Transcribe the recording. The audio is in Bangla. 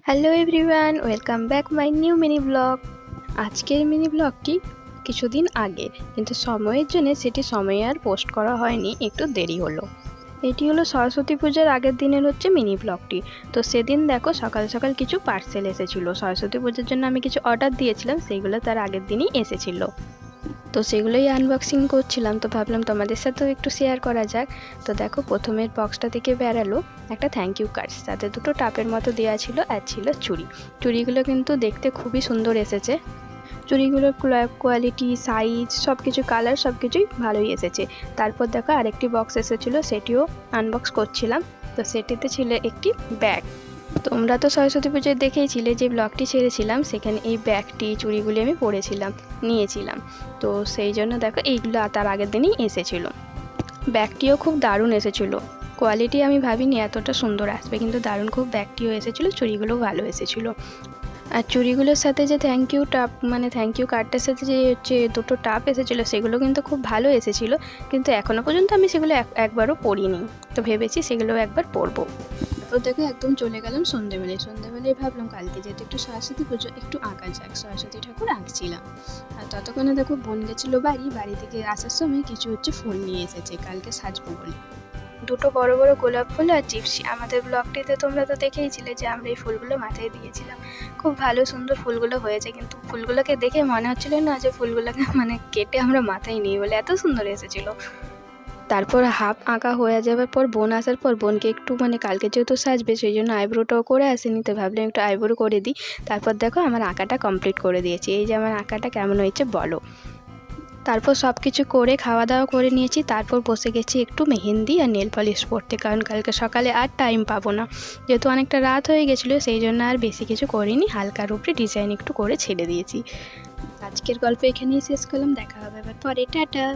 Hello everyone, welcome back my new mini blog. আজকের মিনি ব্লগটি কিছুদিন আগের, কিন্তু সময়ের জন্য সেটি সময়ে আর পোস্ট করা হয়নি, একটু দেরি হলো। এটি হলো সরস্বতী পূজার আগের দিনের মিনি ব্লগটি। তো সেদিন দেখো সকাল সকাল কিছু পার্সেল এসেছিলো। সরস্বতী পুজোর জন্য আমি কিছু অর্ডার দিয়েছিলাম, সেইগুলো তার আগের দিনই এসেছিলো। তো সেগুলোই আনবক্সিং করছিলাম, তো ভাবলাম তোমাদের সাথেও একটু শেয়ার করা যাক। তো দেখো প্রথমের বক্সটা থেকে বেরালো একটা থ্যাংক ইউ কার্ড, তাতে দুটো টাপের মতো দেওয়া ছিল, আর ছিল চুড়িগুলো কিন্তু দেখতে খুবই সুন্দর এসেছে। চুড়িগুলোর কোয়ালিটি, সাইজ, সব কিছু, কালার সব কিছুই ভালোই এসেছে। তারপর দেখো আরেকটি বক্স এসেছিলো, সেটিও আনবক্স করছিলাম। তো সেটিতে ছিল একটি ব্যাগ। তোমরা তো সরস্বতী পুজোয় দেখেইছিলে যে ব্লগটি ছেড়েছিলাম, সেখানে এই ব্যাগটি, চুড়িগুলি আমি নিয়েছিলাম। তো সেই জন্য দেখো এইগুলো তার আগের দিনই এসেছিলো। ব্যাগটিও খুব দারুণ এসেছিলো। কোয়ালিটি আমি ভাবিনি এতটা সুন্দর আসবে, কিন্তু দারুণ খুব ব্যাগটিও এসেছিলো, চুড়িগুলোও ভালো এসেছিলো। আর চুড়িগুলোর সাথে যে থ্যাংক ইউ কার্ডটার সাথে যে দুটো টাপ এসেছিলো, সেগুলো কিন্তু খুব ভালো এসেছিলো। কিন্তু এখনও পর্যন্ত আমি সেগুলো একবারও পরিনি। তো ভেবেছি সেগুলো একবার পরবো। তো দেখো একদম চলে গেলাম সন্ধ্যেবেলায় ভাবলাম কালকে যেহেতু একটু সরস্বতী পুজো, একটু আঁকা যাক, সরস্বতী ঠাকুর আঁকছিলাম। আর ততক্ষণে দেখো বোন গেছিলো বাড়ি থেকে আসার সময় কিছু ফুল নিয়ে এসেছে, কালকে সাজবো বলে। দুটো বড় বড় গোলাপ ফুল আর জিপসি। আমাদের ব্লগটিতে তোমরা তো দেখেইছিলে যে আমরা এই ফুলগুলো মাথায় দিয়েছিলাম। খুব ভালো সুন্দর ফুলগুলো হয়েছে, কিন্তু ফুলগুলোকে দেখে মনে হচ্ছিল না যে ফুলগুলোকে কেটে আমরা মাথায় নিই বলে, এত সুন্দর এসেছিলো। তারপর হাফ আঁকা হয়ে যাওয়ার পর বোন আসার পর বোনকে একটু কালকে যেহেতু সাজবে সেই জন্য আইব্রোটাও করে আসেনি, তো ভাবলাম একটু আইব্রো করে দিই। তারপর দেখো আমার আঁকাটা কমপ্লিট করে দিয়েছি। এই যে আমার আঁকাটা কেমন হয়েছে বলো। তারপর সব কিছু করে খাওয়া দাওয়া করে নিয়েছি। তারপর বসে গেছি একটু মেহেন্দি আর নেল পলিশ পরতে, কারণ কালকে সকালে আর টাইম পাবো না, যেহেতু অনেকটা রাত হয়ে গেছিলো। সেই জন্য আর বেশি কিছু করিনি, হালকার উপরে ডিজাইন একটু করে ছেড়ে দিয়েছি। আজকের গল্প এখানেই শেষ করলাম, দেখা হবে এবার পরে, টাটা।